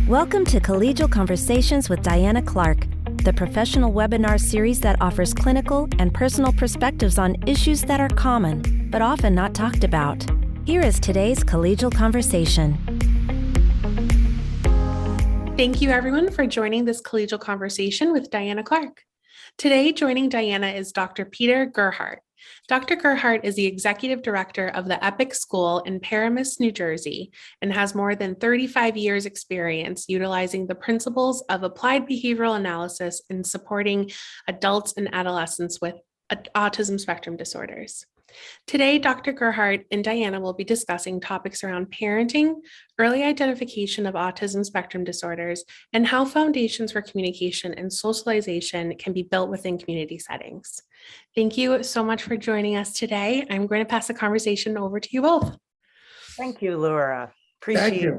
Welcome to Collegial Conversations with Diana Clark, the professional webinar series that offers clinical and personal perspectives on issues that are common, but often not talked about. Here is today's Collegial Conversation. Thank you, everyone, for joining this Collegial Conversation with Diana Clark. Today, joining Diana is Dr. Peter Gerhardt. Dr. Gerhardt is the executive director of the EPIC School in Paramus, New Jersey, and has more than 35 years' experience utilizing the principles of applied behavioral analysis in supporting adults and adolescents with autism spectrum disorders. Today, Dr. Gerhardt and Diana will be discussing topics around parenting, early identification of autism spectrum disorders, and how foundations for communication and socialization can be built within community settings. Thank you so much for joining us today. I'm going to pass the conversation over to you both. Thank you, Laura. Appreciate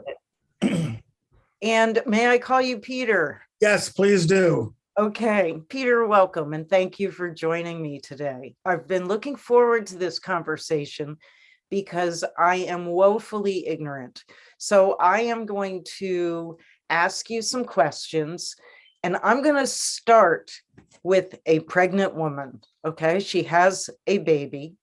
it. And may I call you Peter? Yes, please do. Okay, Peter, welcome, and thank you for joining me today. I've been looking forward to this conversation because I am woefully ignorant. So I am going to ask you some questions, and I'm going to start with a pregnant woman, okay? She has a baby.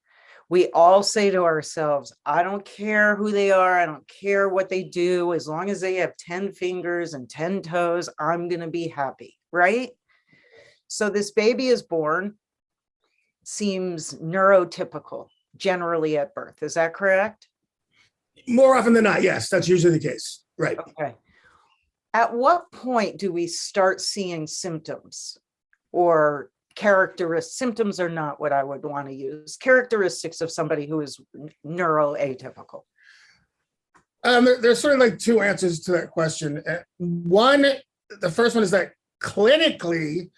We all say to ourselves, I don't care who they are, I don't care what they do, as long as they have 10 fingers and 10 toes, I'm going to be happy, right? So this baby is born, seems neurotypical generally at birth. Is that correct? More often than not, yes, that's usually the case. Right. Okay. At what point do we start seeing symptoms or characteristics? Symptoms are not what I would want to use. Characteristics of somebody who is neuroatypical. There's sort of like two answers to that question. The first one is that clinically,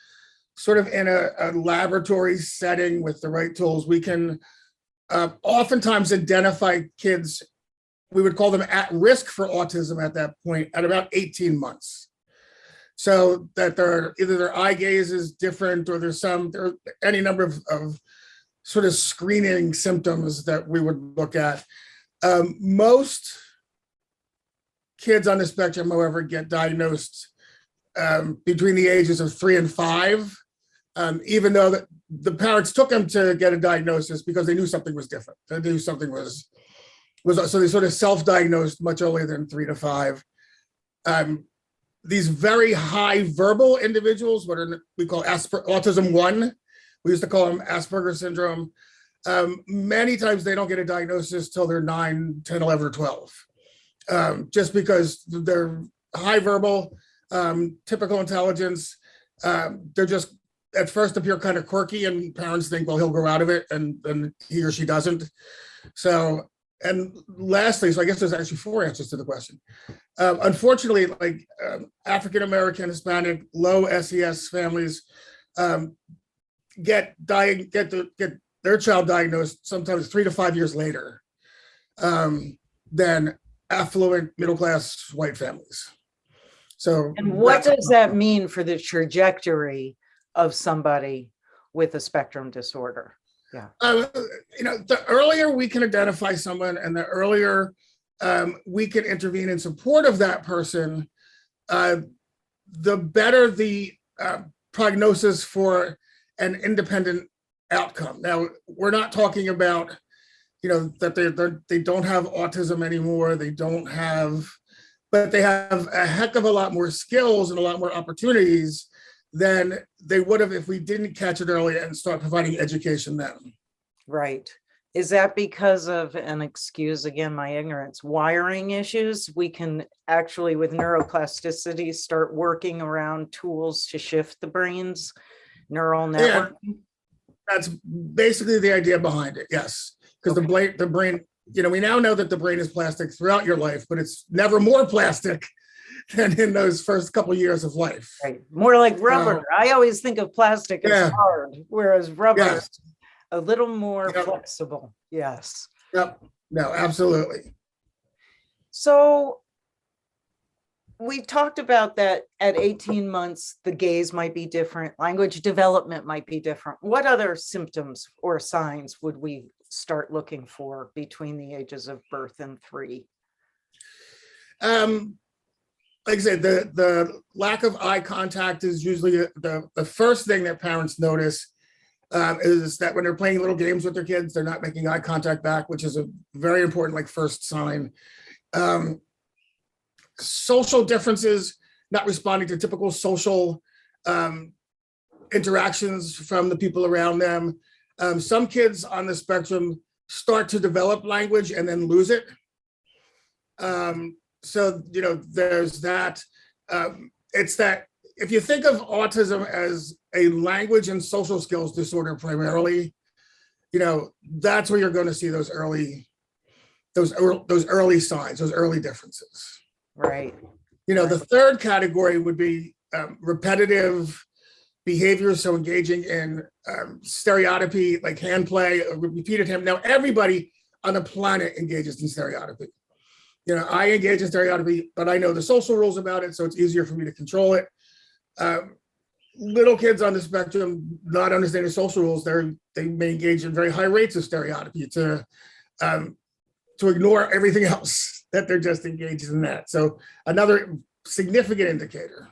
sort of in a laboratory setting with the right tools, we can oftentimes identify kids, we would call them at risk for autism at that point, at about 18 months. So that either their eye gaze is different or there are any number of sort of screening symptoms that we would look at. Most kids on the spectrum, however, get diagnosed between the ages of 3 and 5. Even though the parents took them to get a diagnosis because they knew something was different. They knew something was so they sort of self-diagnosed much earlier than 3 to 5. These very high verbal individuals, what we call Autism 1, we used to call them Asperger's syndrome. Many times they don't get a diagnosis till they're 9, 10, 11, or 12, just because they're high verbal, typical intelligence. They're just at first appear kind of quirky, and parents think, well, he'll grow out of it, and he or she doesn't. So, and lastly, so I guess there's actually 4 answers to the question. Unfortunately, like African-American, Hispanic, low SES families get their child diagnosed sometimes 3 to 5 years later than affluent middle-class white families. So, and what does that mean for the trajectory of somebody with a spectrum disorder? Yeah. The earlier we can identify someone and the earlier we can intervene in support of that person, the better the prognosis for an independent outcome. Now, we're not talking about, that they don't have autism anymore. But they have a heck of a lot more skills and a lot more opportunities than they would have if we didn't catch it early and start providing education then. Right. Is that because of, and excuse again my ignorance, wiring issues? We can actually, with neuroplasticity, start working around tools to shift the brain's neural network? Yeah, that's basically the idea behind it, yes. Because the brain, we now know that the brain is plastic throughout your life, but it's never more plastic than in those first couple of years of life. Right. More like rubber. I always think of plastic as hard, whereas rubber is a little more flexible. Yes. Yep. No, absolutely. So we talked about that at 18 months, the gaze might be different, language development might be different. What other symptoms or signs would we start looking for between the ages of birth and 3? like I said, the lack of eye contact is usually the first thing that parents notice, is that when they're playing little games with their kids, they're not making eye contact back, which is a very important, like, first sign. Social differences, not responding to typical social interactions from the people around them. Some kids on the spectrum start to develop language and then lose it. So, there's that. It's that if you think of autism as a language and social skills disorder primarily, that's where you're going to see those early signs, those early differences. Right. The third category would be repetitive behaviors, so engaging in stereotypy, like hand play, repeated hymn. Now, everybody on the planet engages in stereotypy. I engage in stereotypy, but I know the social rules about it, so it's easier for me to control it. Little kids on the spectrum, not understanding social rules, they may engage in very high rates of stereotypy to ignore everything else, that they're just engaged in that. So another significant indicator.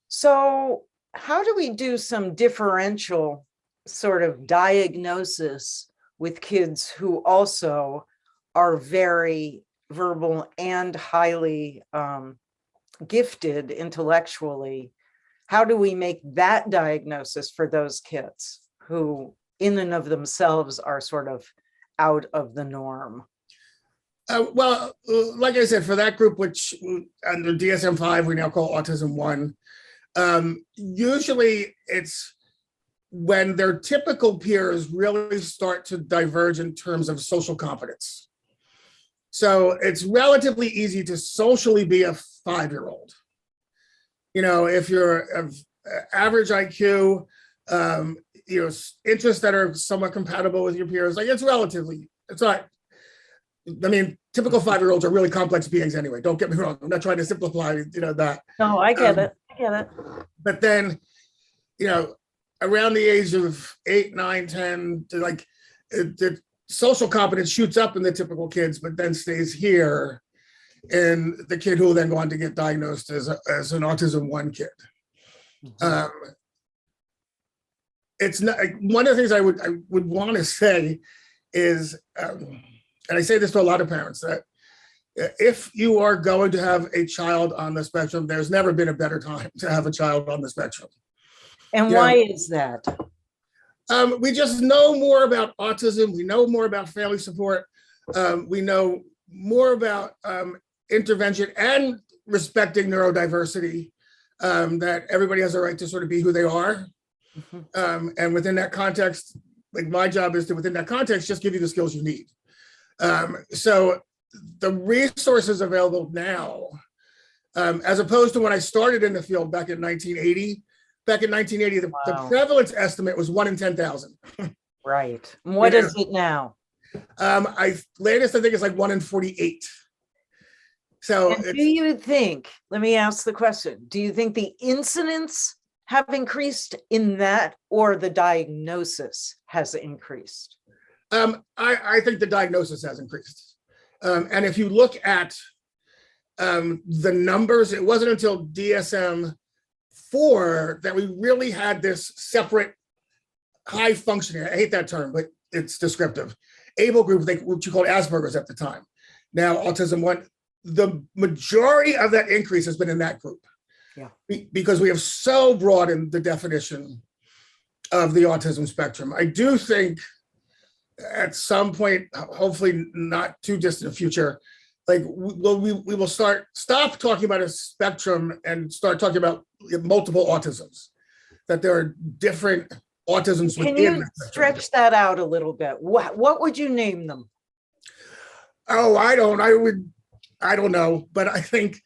So how do we do some differential sort of diagnosis with kids who also are very verbal and highly gifted intellectually? How do we make that diagnosis for those kids who in and of themselves are sort of out of the norm? Well, like I said, for that group, which under DSM-5 we now call Autism 1, usually it's when their typical peers really start to diverge in terms of social competence. So it's relatively easy to socially be a 5-year-old. If you're of average IQ, interests that are somewhat compatible with your peers, like it's not, typical 5-year-olds are really complex beings anyway. Don't get me wrong. I'm not trying to simplify, that. No, I get it. But then, around the age of 8, 9, 10, the social competence shoots up in the typical kids, but then stays here in the kid who will then go on to get diagnosed as an Autism 1 kid. Mm-hmm. It's not one of the things I would want to say is, and I say this to a lot of parents, that if you are going to have a child on the spectrum, there's never been a better time to have a child on the spectrum. And why is that? We just know more about autism. We know more about family support. We know more about intervention and respecting neurodiversity, that everybody has a right to sort of be who they are. Mm-hmm. And within that context, like my job is to, within that context, just give you the skills you need. So the resources available now, as opposed to when I started in the field back in 1980, the prevalence estimate was 1 in 10,000. Right. What is it now? Latest, I think it's like 1 in 48. So do you think, let me ask the question, do you think the incidence have increased in that, or the diagnosis has increased? I think the diagnosis has increased. And if you look at the numbers, it wasn't until DSM-4 that we really had this separate high functioning, I hate that term, but it's descriptive, able group, which you called Asperger's at the time. Now, Autism 1, the majority of that increase has been in that group. Yeah. Because we have so broadened the definition of the autism spectrum. I do think at some point, hopefully not too distant future, like we will stop talking about a spectrum and start talking about multiple autisms, that there are different autisms within. Can you stretch that out a little bit? What would you name them? Oh, I don't know, but I think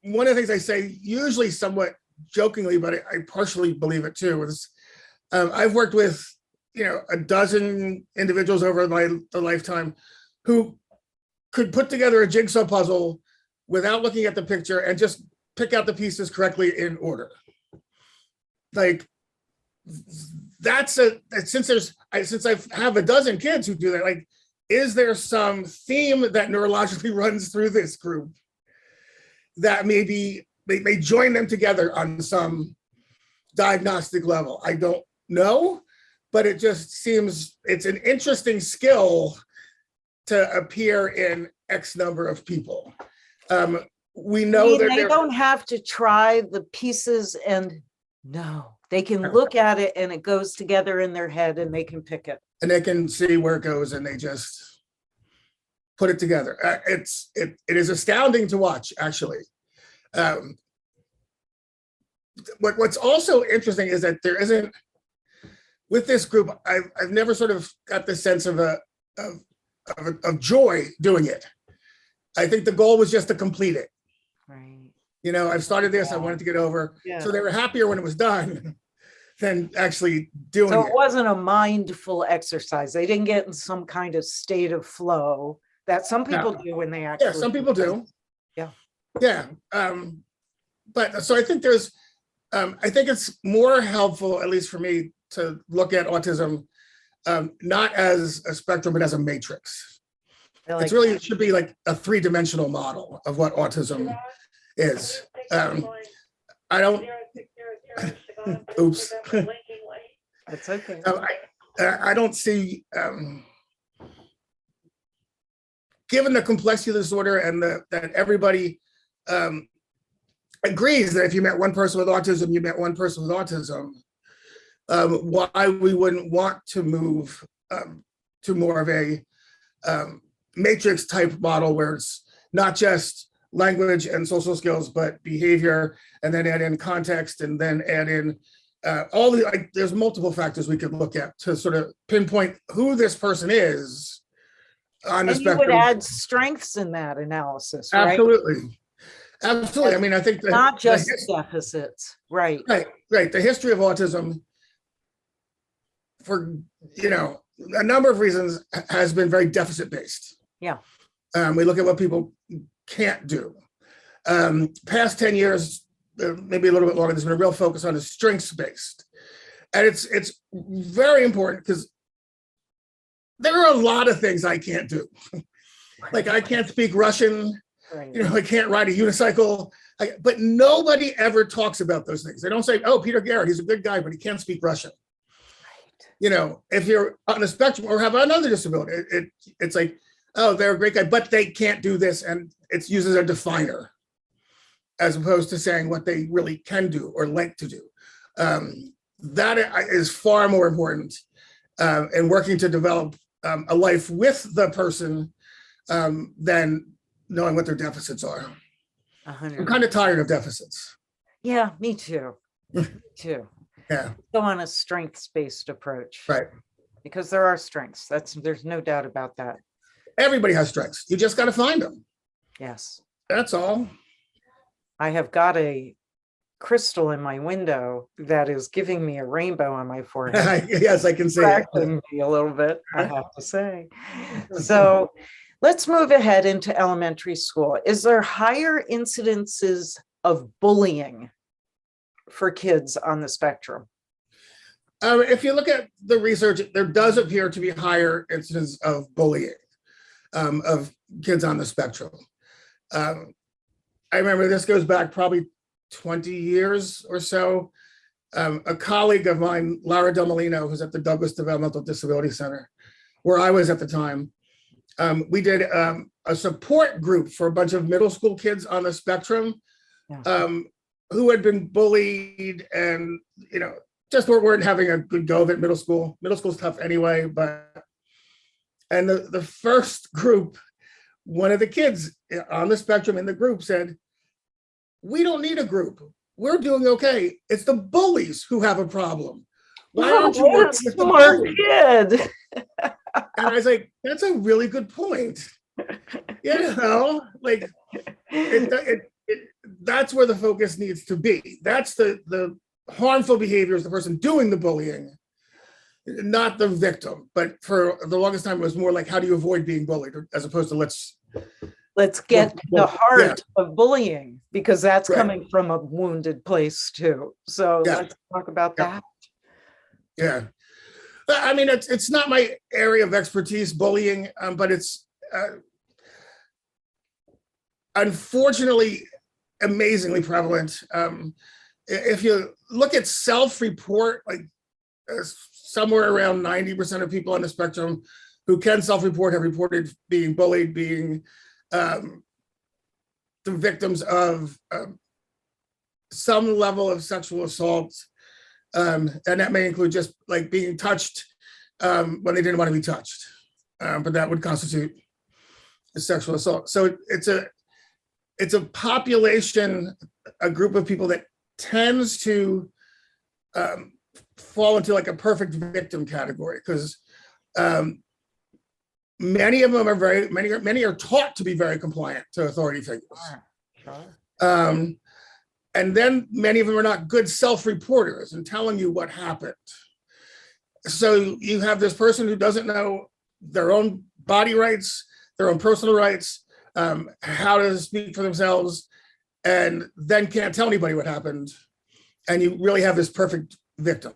one of the things I say, usually somewhat jokingly, but I partially believe it too, is I've worked with, a dozen individuals over the lifetime who could put together a jigsaw puzzle without looking at the picture and just pick out the pieces correctly in order. Like since I have a dozen kids who do that, like is there some theme that neurologically runs through this group that maybe they may join them together on some diagnostic level? I don't know, but it just seems it's an interesting skill to appear in X number of people. We know that they don't have to try the pieces and no, they can look at it and it goes together in their head and they can pick it. And they can see where it goes and they just put it together. It is astounding to watch, actually. What's also interesting is that there isn't, with this group, I've never sort of got the sense of joy doing it. I think the goal was just to complete it. Right. You know, I've started this, I wanted to get over. So they were happier when it was done than actually doing it. So it wasn't a mindful exercise. They didn't get in some kind of state of flow that some people do when they actually. Yeah, some people do. Yeah. Yeah. But so I think I think it's more helpful, at least for me, to look at autism not as a spectrum, but as a matrix. It's really, it should be like a 3-dimensional model of what autism is. I don't, oops. That's okay. I don't see, given the complexity of the disorder and that everybody agrees that if you met one person with autism, you met one person with autism, why we wouldn't want to move to more of a matrix type model where it's not just language and social skills, but behavior, and then add in context, and then add in all the, like, there's multiple factors we could look at to sort of pinpoint who this person is on the spectrum. You would add strengths in that analysis, right? Absolutely. Absolutely. I mean, I think that not just deficits, right? Right. The history of autism, for a number of reasons, has been very deficit based. Yeah. We look at what people can't do. Past 10 years, maybe a little bit longer, there's been a real focus on the strengths based, and it's very important because there are a lot of things I can't do. Like I can't speak Russian. Right. I can't ride a unicycle, but nobody ever talks about those things. They don't say, oh, Peter Gerhardt, he's a good guy, but he can't speak Russian. Right. If you're on a spectrum or have another disability, it's like, oh, they're a great guy, but they can't do this. And it's used as a definer, as opposed to saying what they really can do or like to do. That is far more important in working to develop a life with the person than knowing what their deficits are. 100. I'm kind of tired of deficits. Yeah, me too. Me too. Yeah. Go on a strengths-based approach. Right. Because there are strengths. There's no doubt about that. Everybody has strengths. You just got to find them. Yes. That's all. I have got a crystal in my window that is giving me a rainbow on my forehead. Yes, I can see it. Me a little bit, I have to say. So let's move ahead into elementary school. Is there higher incidences of bullying for kids on the spectrum? If you look at the research, there does appear to be higher incidence of bullying of kids on the spectrum. I remember this goes back probably 20 years or so. A colleague of mine, Lara Del Molino, who's at the Douglas Developmental Disability Center, where I was at the time, we did a support group for a bunch of middle school kids on the spectrum who had been bullied and, just weren't having a good go of it. Middle school's tough anyway, and the first group, one of the kids on the spectrum in the group said, we don't need a group. We're doing okay. It's the bullies who have a problem. Why don't you work with the bullies? Kid. And I was like, that's a really good point. That's where the focus needs to be. That's the harmful behavior is the person doing the bullying, not the victim. But for the longest time, it was more like, how do you avoid being bullied, as opposed to let's get the heart of bullying, because that's coming from a wounded place too. So let's talk about that. Yeah. I mean, it's not my area of expertise, bullying, but it's unfortunately amazingly prevalent. If you look at self-report, like somewhere around 90% of people on the spectrum who can self-report have reported being bullied, being the victims of some level of sexual assault. And that may include just like being touched when they didn't want to be touched, but that would constitute a sexual assault. So it's a population, a group of people that tends to fall into like a perfect victim category, because many of them are many are taught to be very compliant to authority figures. Sure. And then many of them are not good self-reporters and telling you what happened. So you have this person who doesn't know their own body rights, their own personal rights, how to speak for themselves, and then can't tell anybody what happened. And you really have this perfect victim.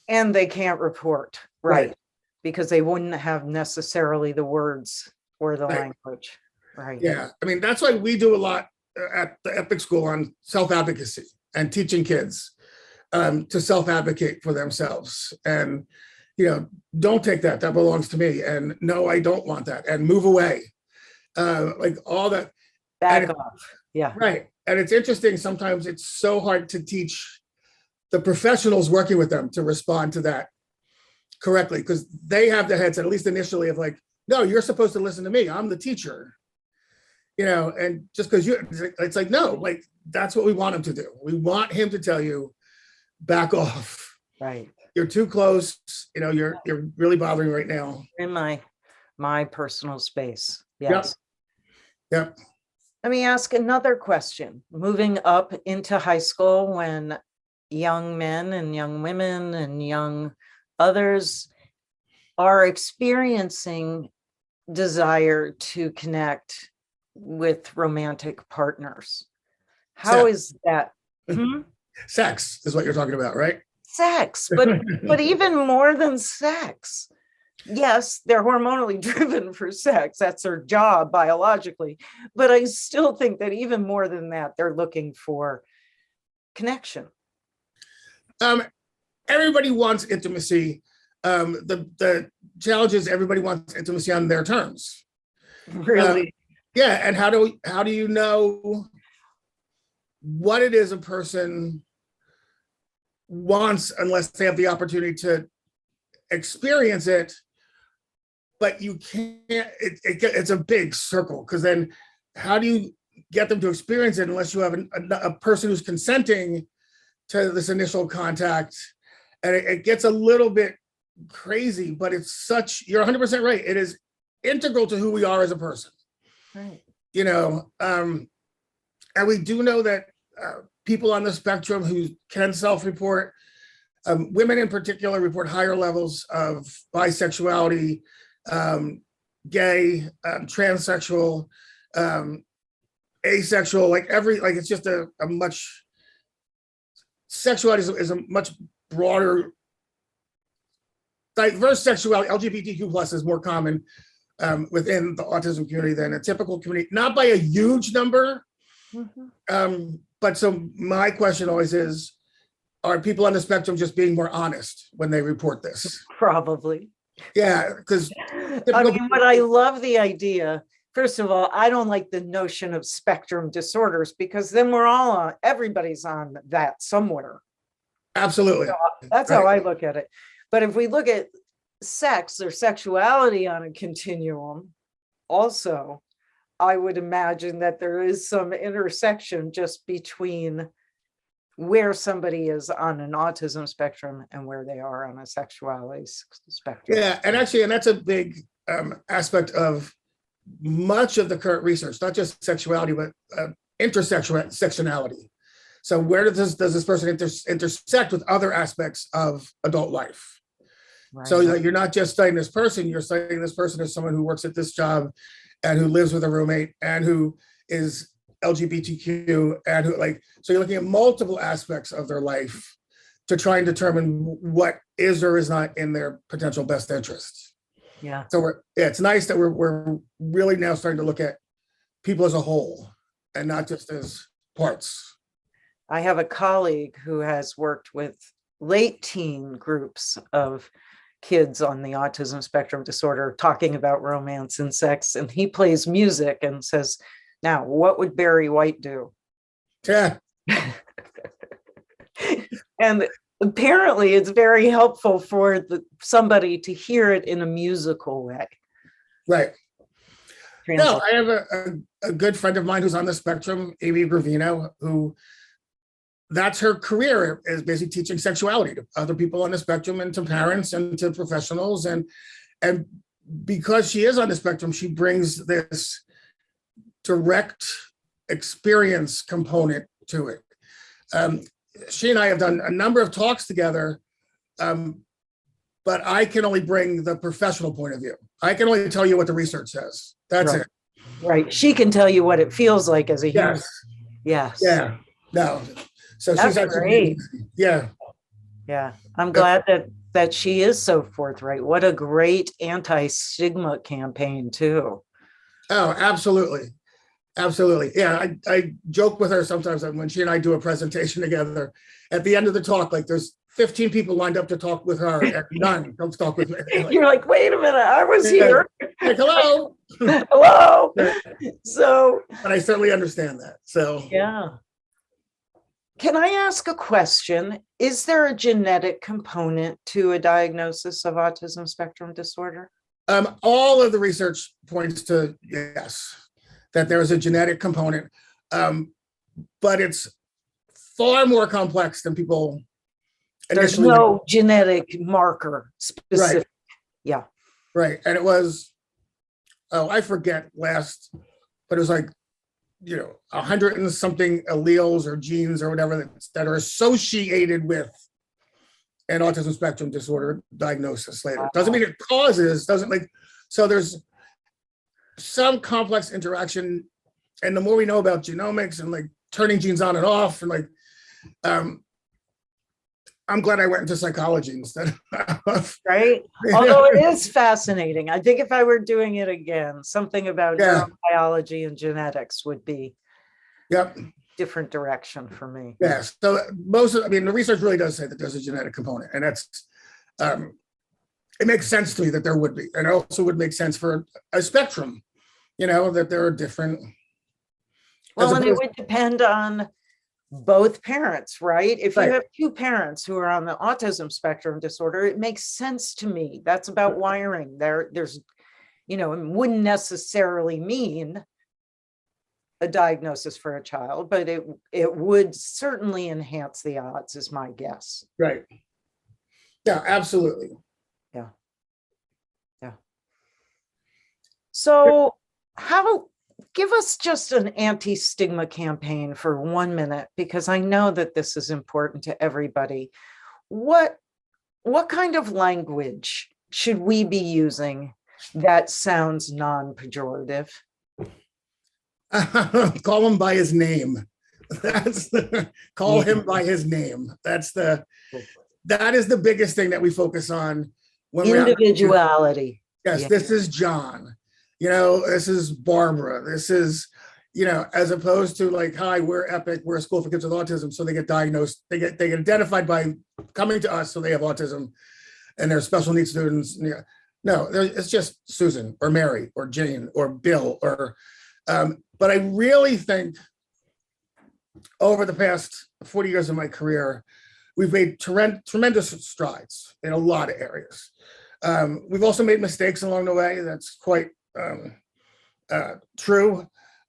And they can't report, right? Because they wouldn't have necessarily the words or the language, right? Yeah, I mean, that's why we do a lot at the EPIC school on self-advocacy and teaching kids to self-advocate for themselves. And, don't take that belongs to me. And no, I don't want that. And move away. Like all that. Back off. Yeah. Right. And it's interesting. Sometimes it's so hard to teach the professionals working with them to respond to that correctly, because they have the headset, at least initially, of like, no, you're supposed to listen to me. I'm the teacher. And just because it's like, no, like that's what we want him to do. We want him to tell you, back off. Right. You're too close. You're really bothering right now. In my personal space. Yes. Yep. Let me ask another question. Moving up into high school, when young men and young women and young others are experiencing desire to connect with romantic partners. How is that? Sex is what you're talking about, right? Sex, but even more than sex. Yes, they're hormonally driven for sex. That's their job biologically. But I still think that even more than that, they're looking for connection. Everybody wants intimacy. The challenge is everybody wants intimacy on their terms. Really? Yeah, and how do you know what it is a person wants unless they have the opportunity to experience it? But you can't. It's a big circle, because then how do you get them to experience it unless you have a person who's consenting to this initial contact? And it gets a little bit crazy, but you're 100% right. It is integral to who we are as a person. Right. And we do know that people on the spectrum who can self-report, women in particular, report higher levels of bisexuality, gay, transsexual, asexual, it's just a much, sexuality is a much broader, diverse sexuality. LGBTQ plus is more common within the autism community than a typical community, not by a huge number. But so my question always is, are people on the spectrum just being more honest when they report this? Probably. Yeah, because but I love the idea. First of all, I don't like the notion of spectrum disorders, because then everybody's on that somewhere. Absolutely. So that's right. How I look at it. But if we look at sex or sexuality on a continuum, also, I would imagine that there is some intersection just between where somebody is on an autism spectrum and where they are on a sexuality spectrum. Yeah, and that's a big aspect of much of the current research, not just sexuality, but intersectionality. So where does this person intersect with other aspects of adult life? Right. So you're not just studying this person, you're studying this person as someone who works at this job and who lives with a roommate and who is LGBTQ and who so you're looking at multiple aspects of their life to try and determine what is or is not in their potential best interests. Yeah. So it's nice that we're really now starting to look at people as a whole and not just as parts. I have a colleague who has worked with late teen groups of kids on the autism spectrum disorder talking about romance and sex, and he plays music and says, now, what would Barry White do? Yeah. And apparently it's very helpful for somebody to hear it in a musical way. Right. No, I have a good friend of mine who's on the spectrum, Amy Gravino, who that's her career, is basically teaching sexuality to other people on the spectrum and to parents and to professionals. And because she is on the spectrum, she brings this direct experience component to it. She and I have done a number of talks together, but I can only bring the professional point of view. I can only tell you what the research says. That's right. it. Right. She can tell you what it feels like as a human. Yes. Yes. Yeah. No. So That's she's actually great. Yeah. Yeah. I'm glad that she is so forthright. What a great anti-stigma campaign too. Oh, absolutely. Absolutely. Yeah. I joke with her sometimes when she and I do a presentation together. At the end of the talk, like there's 15 people lined up to talk with her and none come to talk with me. Like, you're like, wait a minute, I was here. Like, hello. Hello. So, but I certainly understand that. So yeah. Can I ask a question? Is there a genetic component to a diagnosis of autism spectrum disorder? All of the research points to yes, that there is a genetic component, but it's far more complex than people. There's no genetic marker specific. Right. Yeah. Right. And it was, I forget but it was like, 100 and something alleles or genes or whatever that are associated with an autism spectrum disorder diagnosis later. Wow. Doesn't mean it causes, so there's some complex interaction. And the more we know about genomics and like turning genes on and off and like, I'm glad I went into psychology instead of right. Although it is fascinating. I think if I were doing it again, something about neurobiology and genetics would be different direction for me. Yes. So the research really does say that there's a genetic component, and that's it makes sense to me that there would be, and it also would make sense for a spectrum, that there are different. Well, and it would depend on both parents, right? If you have two parents who are on the autism spectrum disorder, it makes sense to me. That's about wiring. There's, it wouldn't necessarily mean a diagnosis for a child, but it would certainly enhance the odds, is my guess. Right. Yeah, absolutely. Yeah. Yeah. So give us just an anti-stigma campaign for 1 minute, because I know that this is important to everybody. What kind of language should we be using that sounds non-pejorative? Call him by his name. Call him by his name. That is the biggest thing that we focus on. When individuality. Yes, This is John. This is Barbara. This is, as opposed to like, hi, we're Epic, we're a school for kids with autism. So they get diagnosed, they get identified by coming to us. So they have autism and they're special needs students. No, it's just Susan or Mary or Jane or Bill but I really think over the past 40 years of my career, we've made tremendous strides in a lot of areas. We've also made mistakes along the way. That's quite true.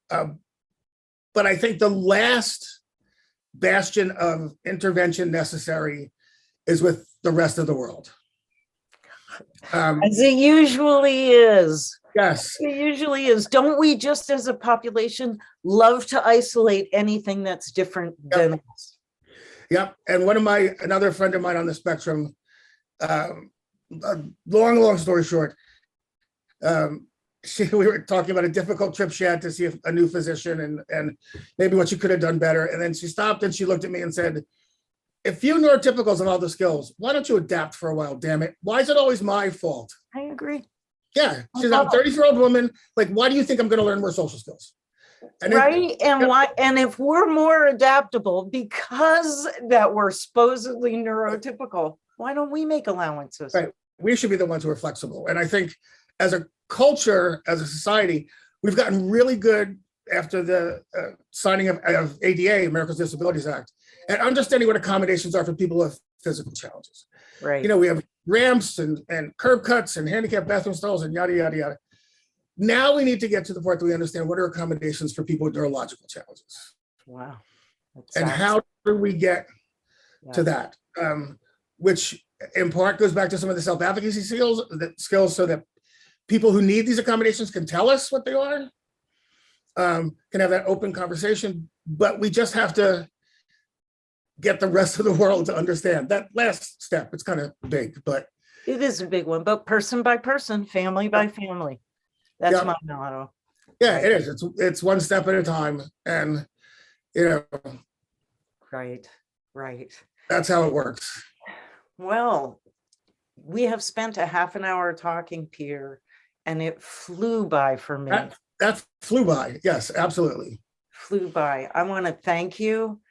But I think the last bastion of intervention necessary is with the rest of the world. As it usually is. Yes. It usually is. Don't we, just as a population, love to isolate anything that's different than us? Yep. And another friend of mine on the spectrum, long story short, we were talking about a difficult trip she had to see a new physician and maybe what she could have done better. And then she stopped and she looked at me and said, if you neurotypicals have all the skills, why don't you adapt for a while, damn it? Why is it always my fault? I agree. Yeah, she's a 30-year-old woman. Like, why do you think I'm going to learn more social skills? And right. And why? And if we're more adaptable because that we're supposedly neurotypical, why don't we make allowances? Right. We should be the ones who are flexible. And I think as a culture, as a society, we've gotten really good after the signing of ADA, Americans with Disabilities Act, and understanding what accommodations are for people with physical challenges. Right. You know, we have ramps and curb cuts and handicapped bathroom stalls and yada, yada, yada. Now we need to get to the point that we understand what are accommodations for people with neurological challenges. Wow. And how do we get to that? Which in part goes back to some of the self-advocacy skills so that people who need these accommodations can tell us what they are, can have that open conversation, but we just have to get the rest of the world to understand that last step. It's kind of big, but it is a big one, but person by person, family by family. That's my motto. Yeah, it is. It's one step at a time. And, you know. Right. That's how it works. Well, we have spent a half an hour talking, Peter, and it flew by for me. That flew by. Yes, absolutely. Flew by. I want to thank you.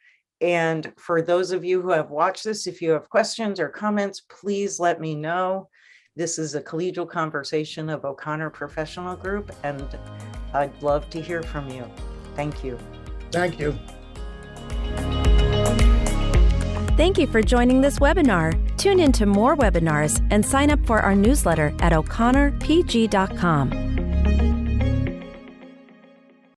And for those of you who have watched this, if you have questions or comments, please let me know. This is a Collegial Conversation of O'Connor Professional Group, and I'd love to hear from you. Thank you. Thank you. Thank you for joining this webinar. Tune in to more webinars and sign up for our newsletter at o'connorpg.com.